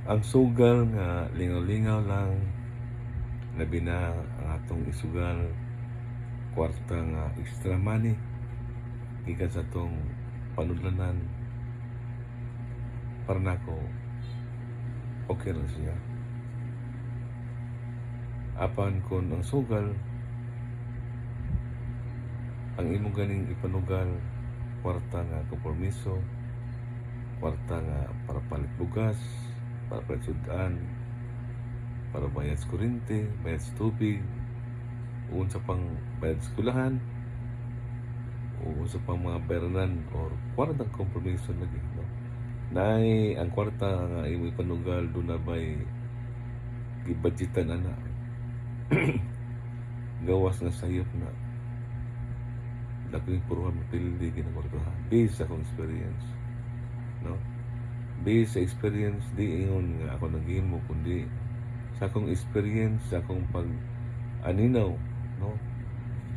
Ang sugal nga lingaw-lingaw lang, labi na ang atong isugal kwarta nga extra money gikan sa atong panudlanan, para nako okay lang siya. Apan kung ang sugal ang imo ganing ipanugal kwarta nga kompromiso, kwarta nga para palit bugas, para palit sudan, para bayad sa kuryente, bayad sa tubig, uon sa pang bayad sa eskwelahan, uon sa pang mga bayaran or kwarta kompromiso lagi, no? Nay ang kwarta nga imo ipanugal do na bay gibudgetan ana. Gawas nga sayop na daking puruhan mapildi ginagwartahan based sa akong experience, no? Based sa experience, di ingon nga ako naghimo, kundi sa akong experience, sa akong pag-aninaw, no?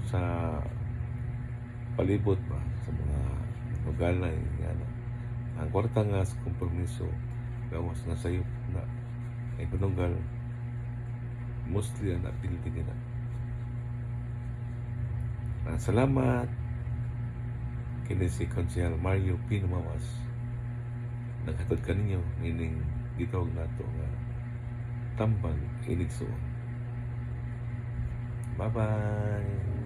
Sa palibot ba, sa mga magalay nga na. Ang kwarta nga sa kompromiso, gawas nga sayop na ay panugal, mostly ang napildi nila. Salamat kini si Konsehal Mario P. Numawas. Naghatod ka ninyo, meaning gitawag nato nga tambang inigsoon. Bye-bye!